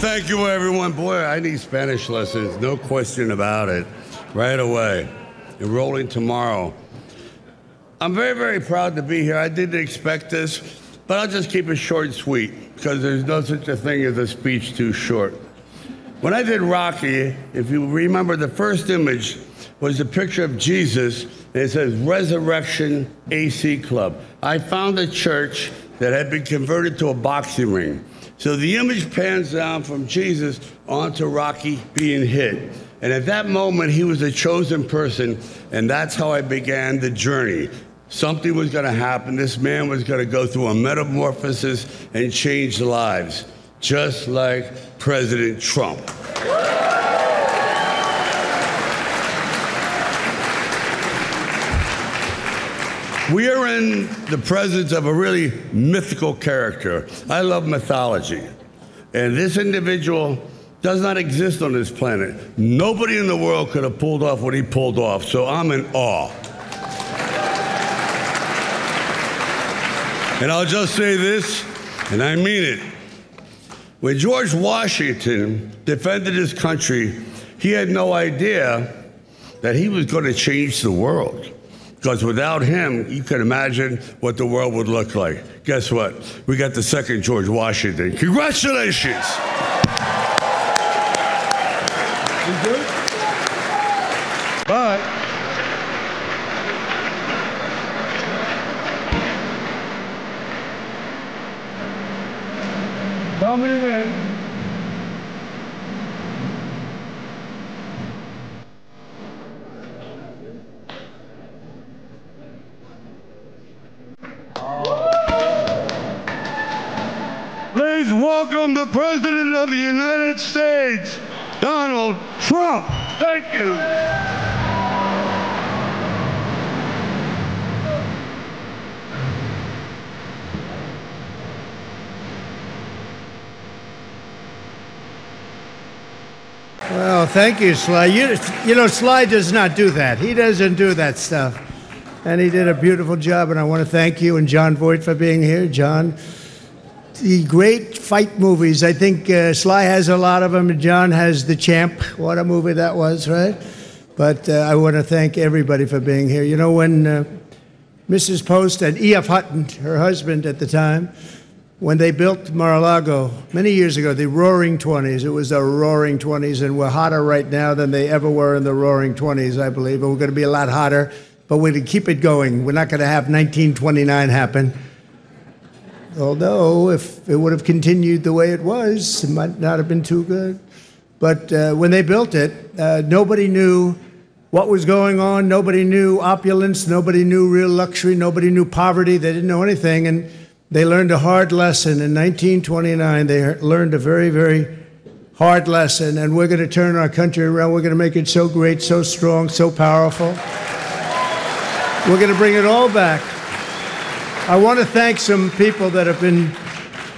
thank you, everyone. Boy, I need Spanish lessons, no question about it, right away. Enrolling tomorrow. I'm very, very proud to be here. I didn't expect this, but I'll just keep it short and sweet, because there's no such a thing as a speech too short. When I did Rocky, if you remember, the first image was a picture of Jesus, and it says Resurrection AC Club. I found a church that had been converted to a boxing ring. So the image pans down from Jesus onto Rocky being hit. And at that moment, he was a chosen person, and that's how I began the journey. Something was going to happen. This man was going to go through a metamorphosis and change lives, just like President Trump. We are in the presence of a really mythical character. I love mythology. And this individual does not exist on this planet. Nobody in the world could have pulled off what he pulled off, so I'm in awe. And I'll just say this, and I mean it. When George Washington defended his country, he had no idea that he was going to change the world. Because without him, you can imagine what the world would look like. Guess what? We got the second George Washington. Congratulations! But coming in. Please welcome the President of the United States, Donald Trump. Thank you. Well, thank you, Sly. You know, Sly does not do that. He doesn't do that stuff. And he did a beautiful job, and I want to thank you and John Voight for being here. John, the great fight movies, I think Sly has a lot of them, and John has The Champ. What a movie that was, right? But I want to thank everybody for being here. You know, when Mrs. Post and E.F. Hutton, her husband at the time, when they built Mar-a-Lago many years ago, the Roaring 20s, it was the Roaring 20s, and we're hotter right now than they ever were in the Roaring 20s, I believe, and we're going to be a lot hotter, but we're going to keep it going. We're not going to have 1929 happen. Although, if it would have continued the way it was, it might not have been too good. But when they built it, nobody knew what was going on. Nobody knew opulence. Nobody knew real luxury. Nobody knew poverty. They didn't know anything. And they learned a hard lesson. In 1929, they learned a very, very hard lesson. And we're going to turn our country around. We're going to make it so great, so strong, so powerful. We're going to bring it all back. I want to thank some people that have been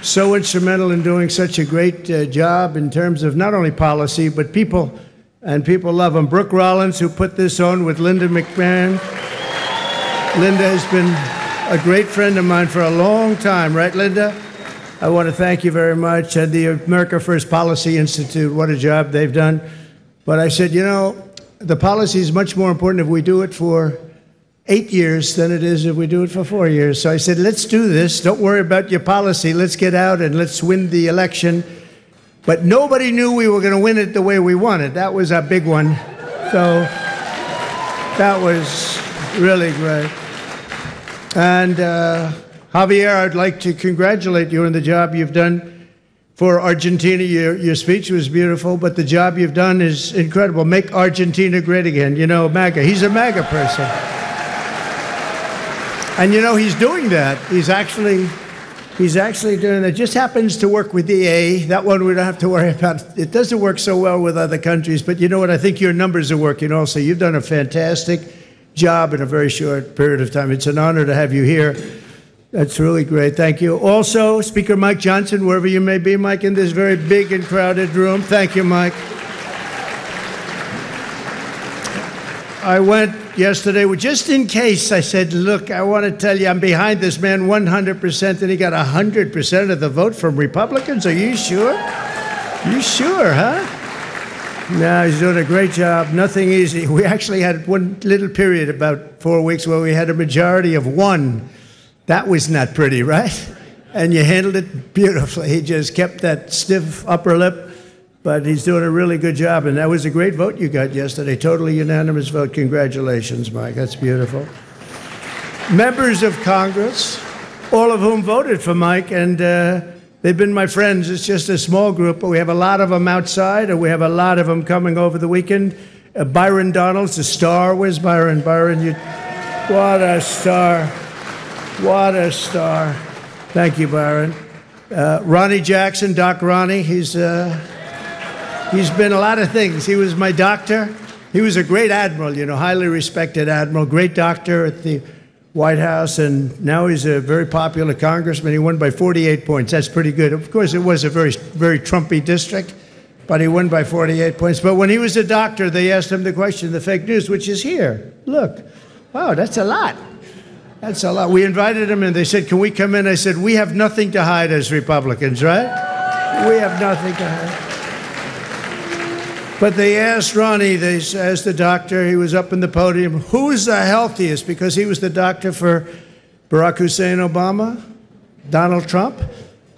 so instrumental in doing such a great job in terms of not only policy, but people, and people love them. Brooke Rollins, who put this on with Linda McMahon. Linda has been a great friend of mine for a long time, right, Linda? I want to thank you very much. And the America First Policy Institute, what a job they've done. But I said, you know, the policy is much more important if we do it for 8 years than it is if we do it for 4 years. So I said, let's do this. Don't worry about your policy. Let's get out and let's win the election. But nobody knew we were going to win it the way we wanted. That was a big one. So that was really great. And Javier, I'd like to congratulate you on the job you've done for Argentina. Your speech was beautiful, but the job you've done is incredible. Make Argentina great again. You know, MAGA. He's a MAGA person. And you know, he's doing that. He's actually doing that. Just happens to work with EA. That one we don't have to worry about. It doesn't work so well with other countries, but you know what? I think your numbers are working also. You've done a fantastic job in a very short period of time. It's an honor to have you here. That's really great. Thank you. Also, Speaker Mike Johnson, wherever you may be, Mike, in this very big and crowded room. Thank you, Mike. I went yesterday, just in case, I said, look, I want to tell you, I'm behind this man 100%, and he got 100% of the vote from Republicans. Are you sure? You sure, huh? No, he's doing a great job. Nothing easy. We actually had one little period, about 4 weeks, where we had a majority of 1. That was not pretty, right? And you handled it beautifully. He just kept that stiff upper lip, but he's doing a really good job. And that was a great vote you got yesterday. Totally unanimous vote. Congratulations, Mike. That's beautiful. Members of Congress, all of whom voted for Mike, and they've been my friends. It's just a small group, but we have a lot of them outside, and we have a lot of them coming over the weekend. Byron Donalds, the star. Where's Byron? Byron, what a star. What a star. Thank you, Byron. Ronnie Jackson, Doc Ronnie, he's been a lot of things. He was my doctor. He was a great admiral, highly respected admiral, great doctor at the White House, and now he's a very popular congressman. He won by 48 points. That's pretty good. Of course, it was a very, very Trumpy district, but he won by 48 points. But when he was a doctor, they asked him the question, the fake news, which is here. Look, wow, that's a lot. That's a lot. We invited him, and they said, can we come in? I said, we have nothing to hide as Republicans, right? We have nothing to hide. But they asked Ronnie, they asked the doctor, he was up in the podium, who's the healthiest? Because he was the doctor for Barack Hussein Obama, Donald Trump,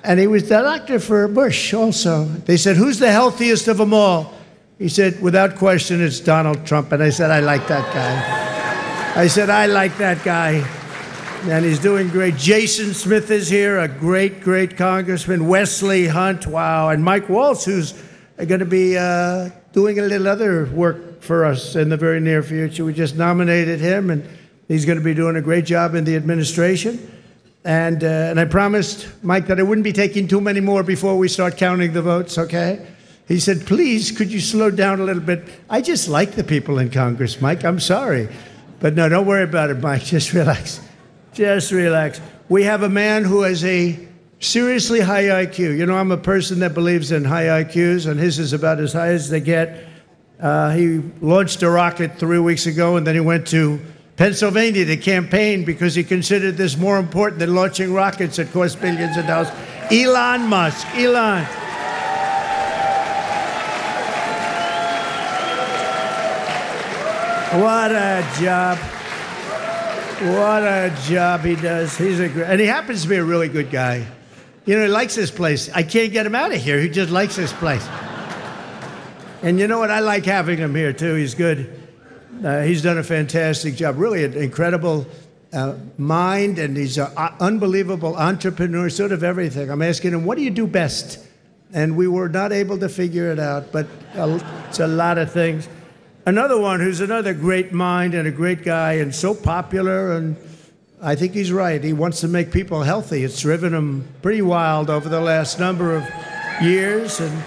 and he was the doctor for Bush also. They said, who's the healthiest of them all? He said, without question, it's Donald Trump. And I said, I like that guy. I said, I like that guy. And he's doing great. Jason Smith is here, a great, great congressman. Wesley Hunt, wow. And Mike Waltz, who's going to be doing a little other work for us in the very near future. We just nominated him, and he's going to be doing a great job in the administration. And I promised Mike that I wouldn't be taking too many more before we start counting the votes, okay? He said, please, could you slow down a little bit? I just like the people in Congress, Mike. I'm sorry. But no, don't worry about it, Mike. Just relax. Just relax. We have a man who has a seriously high IQ. I'm a person that believes in high IQs, and his is about as high as they get. He launched a rocket 3 weeks ago, and then he went to Pennsylvania to campaign because he considered this more important than launching rockets that cost billions of dollars. Elon Musk. Elon. What a job. What a job he does. And he happens to be a really good guy. He likes this place. I can't get him out of here. He just likes this place. And you know what? I like having him here, too. He's good. He's done a fantastic job. Really an incredible mind, and he's an unbelievable entrepreneur, sort of everything. I'm asking him, what do you do best? And we were not able to figure it out, but it's a lot of things. Another one who's another great mind and a great guy and so popular, and I think he's right. He wants to make people healthy. It's driven him pretty wild over the last number of years, and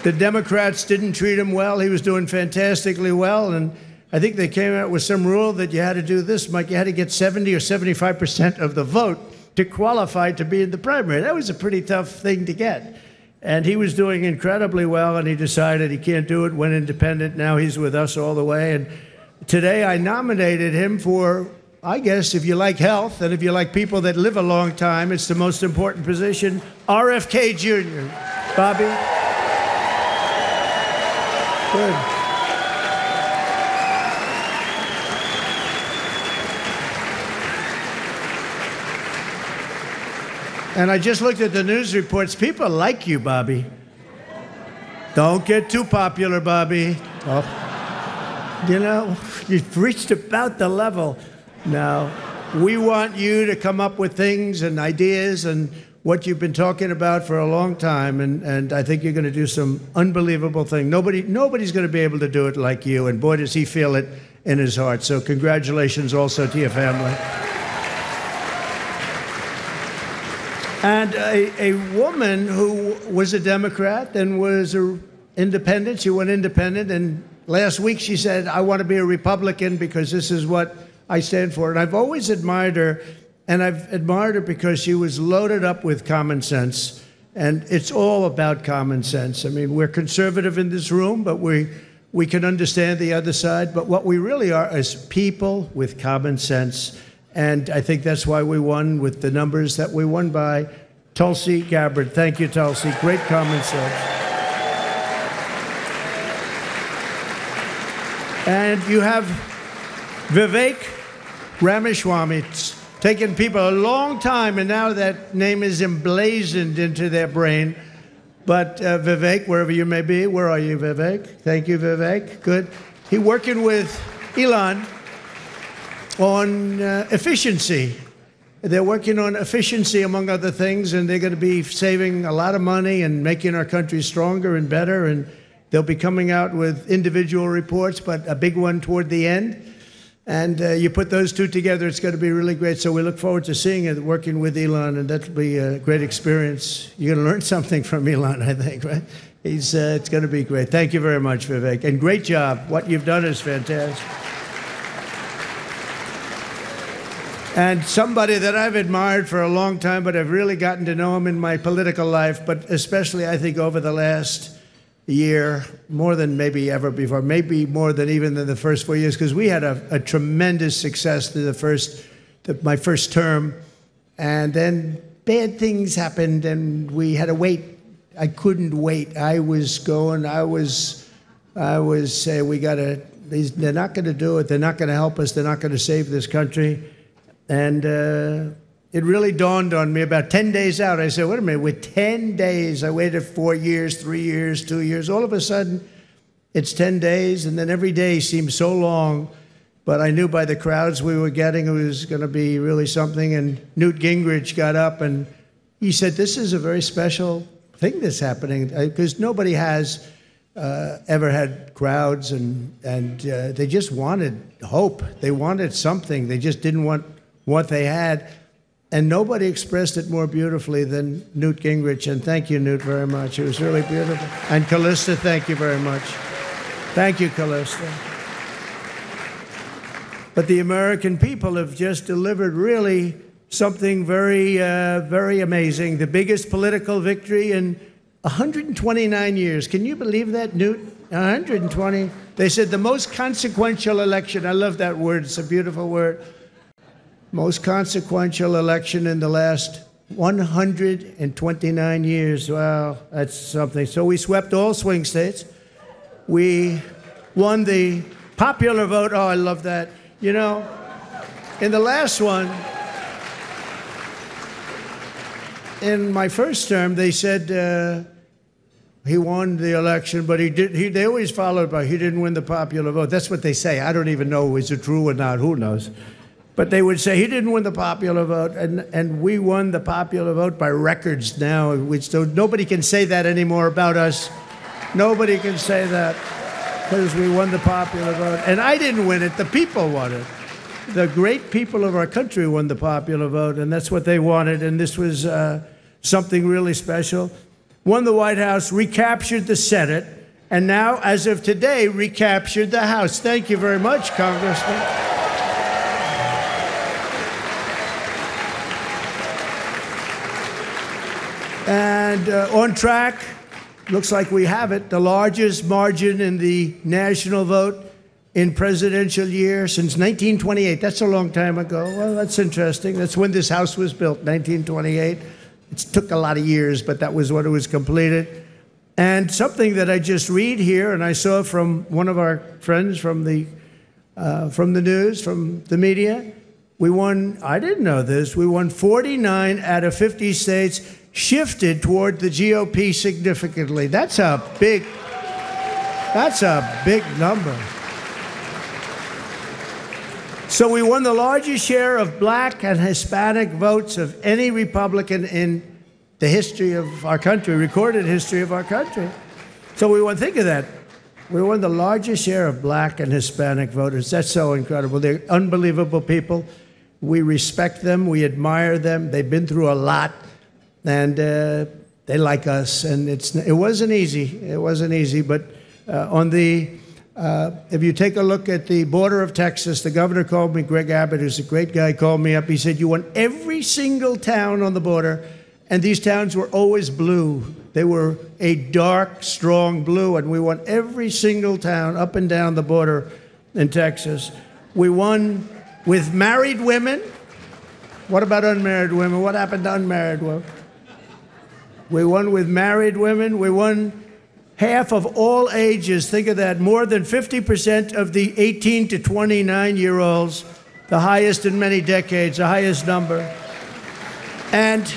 the Democrats didn't treat him well. He was doing fantastically well, and I think they came out with some rule that you had to do this, Mike. You had to get 70 or 75% of the vote to qualify to be in the primary. That was a pretty tough thing to get. And he was doing incredibly well, and he decided he can't do it, went independent. Now he's with us all the way. And today I nominated him for, I guess, if you like health and if you like people that live a long time, it's the most important position, RFK Jr. Bobby? Good. And I just looked at the news reports. People like you, Bobby. Don't get too popular, Bobby. Oh. You've reached about the level. Now, we want you to come up with things and ideas and what you've been talking about for a long time, and I think you're going to do some unbelievable thing. Nobody's going to be able to do it like you, and boy, does he feel it in his heart. So congratulations also to your family. And a woman who was a Democrat and was an independent, she went independent, and last week she said, I want to be a Republican because this is what I stand for. And I've always admired her, and I've admired her because she was loaded up with common sense. And it's all about common sense. I mean, we're conservative in this room, but we can understand the other side. But what we really are is people with common sense. And I think that's why we won with the numbers that we won by. Tulsi Gabbard. Thank you, Tulsi. Great comments there. And you have Vivek Ramaswamy. It's taken people a long time, and now that name is emblazoned into their brain. But Vivek, wherever you may be, where are you, Vivek? Thank you, Vivek. Good. He's working with Elon on efficiency. They're working on efficiency, among other things, and they're going to be saving a lot of money and making our country stronger and better. And they'll be coming out with individual reports, but a big one toward the end. And you put those two together, it's going to be really great. So we look forward to seeing it, working with Elon, and that'll be a great experience. You're going to learn something from Elon, I think, right? It's going to be great. Thank you very much, Vivek. And great job. What you've done is fantastic. And somebody that I've admired for a long time, but I've really gotten to know him in my political life, but especially, I think, over the last year, more than maybe ever before, maybe more than even the first 4 years, because we had a tremendous success through my first term, and then bad things happened, and we had to wait. I couldn't wait. I was saying, they're not going to do it. They're not going to help us. They're not going to save this country. And it really dawned on me about 10 days out. I said, wait a minute, with 10 days, I waited 4 years, 3 years, 2 years. All of a sudden, it's 10 days, and then every day seemed so long. But I knew by the crowds we were getting it was going to be really something. And Newt Gingrich got up, and he said, this is a very special thing that's happening, because nobody has ever had crowds, and they just wanted hope. They wanted something. They just didn't want what they had. And nobody expressed it more beautifully than Newt Gingrich. And thank you, Newt, very much. It was really beautiful. And Callista, thank you very much. Thank you, Callista. But the American people have just delivered really something very, very amazing. The biggest political victory in 129 years. Can you believe that, Newt? 120. They said the most consequential election. I love that word. It's a beautiful word. Most consequential election in the last 129 years. Wow, that's something. So we swept all swing states. We won the popular vote. Oh, I love that. You know, in the last one, in my first term, they said he won the election, but they always followed by he didn't win the popular vote. That's what they say. I don't even know, is it true or not? Who knows? But they would say he didn't win the popular vote, and we won the popular vote by records now. So nobody can say that anymore about us. Nobody can say that, because we won the popular vote. And I didn't win it. The people won it. The great people of our country won the popular vote, and that's what they wanted. And this was something really special. Won the White House, recaptured the Senate, and now, as of today, recaptured the House. Thank you very much, Congressman. And on track, looks like we have it, the largest margin in the national vote in presidential year since 1928. That's a long time ago. Well, that's interesting. That's when this house was built, 1928. It took a lot of years, but that was when it was completed. And something that I just read here, and I saw from one of our friends from the news, from the media, we won, I didn't know this, we won 49 out of 50 states, shifted toward the GOP significantly. That's a big number. So we won the largest share of black and Hispanic votes of any Republican in the history of our country, recorded history of our country. So we won, think of that. We won the largest share of black and Hispanic voters. That's so incredible. They're unbelievable people. We respect them. We admire them. They've been through a lot. And they like us, and it wasn't easy. It wasn't easy, but if you take a look at the border of Texas, the governor called me, Greg Abbott, who's a great guy, called me up. He said, you won every single town on the border, and these towns were always blue. They were a dark, strong blue, and we won every single town up and down the border in Texas. We won with married women. What about unmarried women? What happened to unmarried women? We won with married women. We won half of all ages. Think of that. More than 50% of the 18 to 29-year-olds, the highest in many decades, the highest number. And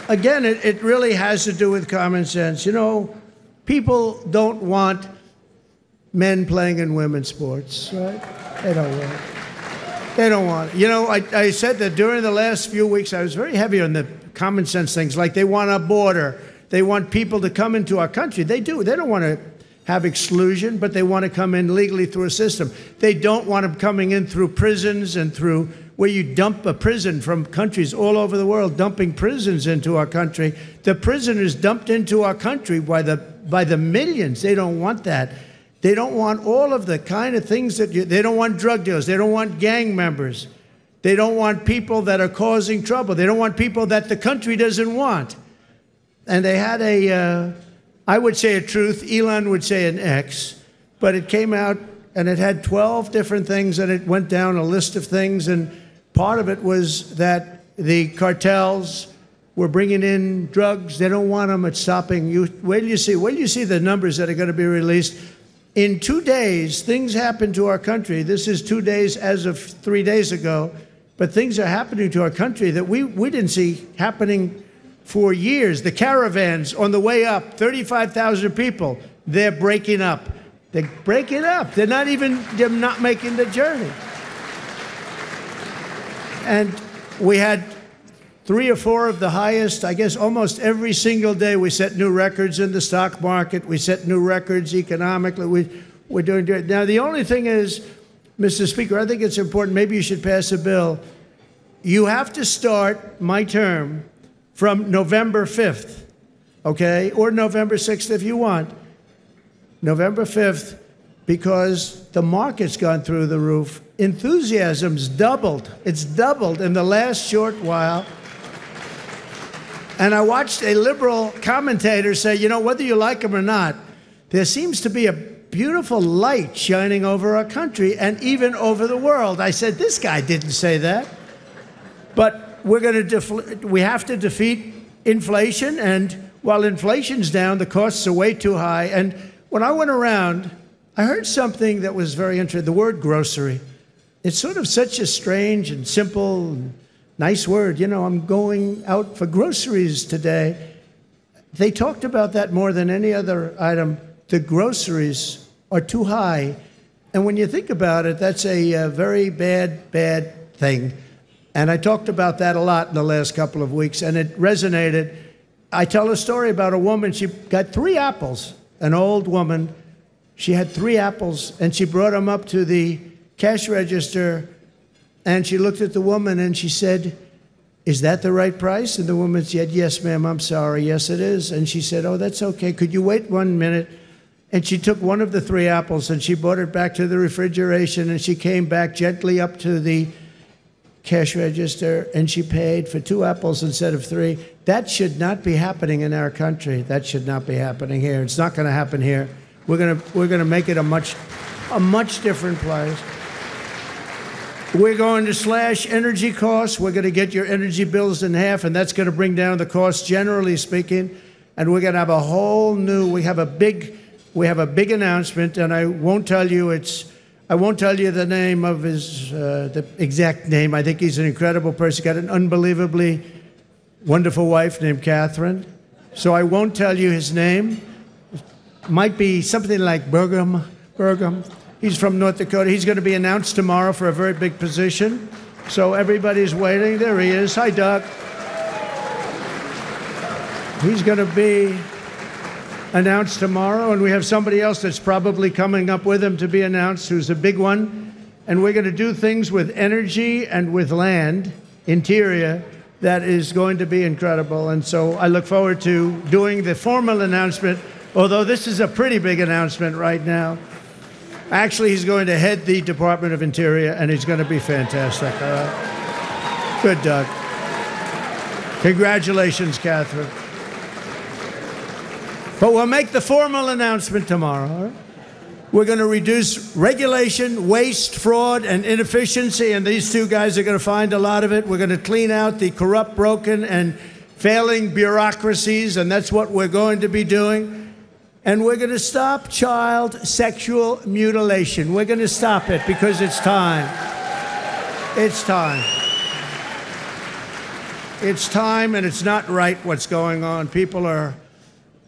again, it really has to do with common sense. You know, people don't want men playing in women's sports, right? They don't want it. They don't want it. You know, I said that during the last few weeks, I was very heavy on the common sense things, like they want a border. They want people to come into our country. They do. They don't want to have exclusion, but they want to come in legally through a system. They don't want them coming in through prisons and through where you dump a prison from countries all over the world, dumping prisons into our country. The prisoners dumped into our country by the millions. They don't want that. They don't want all of the kind of things that they don't want drug dealers. They don't want gang members. They don't want people that are causing trouble. They don't want people that the country doesn't want. And they had I would say a truth, Elon would say an X, but it came out and it had 12 different things, and it went down a list of things, and part of it was that the cartels were bringing in drugs. They don't want them. It's stopping. Wait till you see the numbers that are going to be released. In 2 days, things happened to our country. This is 2 days as of 3 days ago, but things are happening to our country that we didn't see happening for years. The caravans on the way up, 35,000 people, they're breaking up. They're breaking up. They're not making the journey. And we had 3 or 4 of the highest, I guess almost every single day we set new records in the stock market. We set new records economically. We're doing it. Now, the only thing is, Mr. Speaker, I think it's important, maybe you should pass a bill. You have to start my term from November 5th, okay? Or November 6th if you want. November 5th, because the market's gone through the roof. Enthusiasm's doubled. It's doubled in the last short while. And I watched a liberal commentator say, you know, whether you like him or not, there seems to be a beautiful light shining over our country and even over the world. I said, this guy didn't say that. But we have to defeat inflation, and while inflation's down, the costs are way too high. And when I went around, I heard something that was very interesting, the word grocery. It's sort of such a strange and simple and nice word. You know, I'm going out for groceries today. They talked about that more than any other item. The groceries are too high. And when you think about it, that's a very bad thing. And I talked about that a lot in the last couple of weeks, and it resonated. I tell a story about a woman. She got 3 apples, an old woman. She had 3 apples, and she brought them up to the cash register, and she looked at the woman, and she said, is that the right price? And the woman said, yes, ma'am, I'm sorry. Yes, it is. And she said, oh, that's okay. Could you wait 1 minute? And she took one of the 3 apples, and she brought it back to the refrigeration, and she came back gently up to the cash register, and she paid for 2 apples instead of 3. That should not be happening in our country. That should not be happening here. It's not going to happen here. We're going to make it a much different place. We're going to slash energy costs. We're going to get your energy bills in half, and that's going to bring down the costs, generally speaking. And we're going to have a whole new. We have a big announcement, and I won't tell you the name of his, the exact name. I think he's an incredible person. He's got an unbelievably wonderful wife named Catherine. So I won't tell you his name. Might be something like Burgum. He's from North Dakota. He's going to be announced tomorrow for a very big position. So everybody's waiting. There he is. Hi, Doug. He's going to be announced tomorrow, and we have somebody else that's probably coming up with him to be announced, who's a big one. And we're going to do things with energy and with land, interior, that is going to be incredible. And so I look forward to doing the formal announcement, although this is a pretty big announcement right now. Actually, he's going to head the Department of Interior, and he's going to be fantastic. All right? Good, Doug. Congratulations, Catherine. But we'll make the formal announcement tomorrow. All right? We're going to reduce regulation, waste, fraud, and inefficiency, and these 2 guys are going to find a lot of it. We're going to clean out the corrupt, broken, and failing bureaucracies, and that's what we're going to be doing. And we're going to stop child sexual mutilation. We're going to stop it because it's time. It's time. It's time, and it's not right what's going on.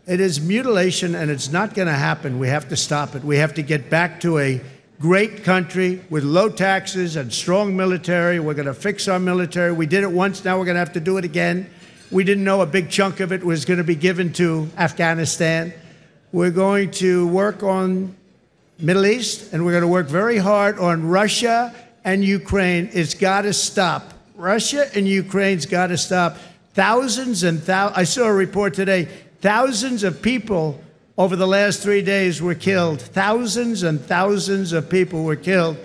It is mutilation, and it's not going to happen. We have to stop it. We have to get back to a great country with low taxes and strong military. We're going to fix our military. We did it once. Now we're going to have to do it again. We didn't know a big chunk of it was going to be given to Afghanistan. We're going to work on Middle East, and we're going to work very hard on Russia and Ukraine. It's got to stop. Russia and Ukraine's got to stop. Thousands and thousands. I saw a report today. Thousands of people over the last 3 days were killed. Thousands and thousands of people were killed.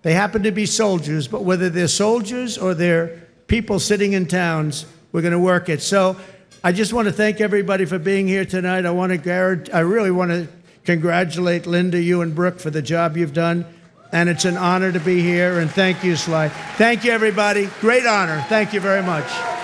They happen to be soldiers, but whether they're soldiers or they're people sitting in towns, we're going to work it. So I just want to thank everybody for being here tonight. I really want to congratulate Linda, you and Brooke for the job you've done. And it's an honor to be here. And thank you, Sly. Thank you, everybody. Great honor. Thank you very much.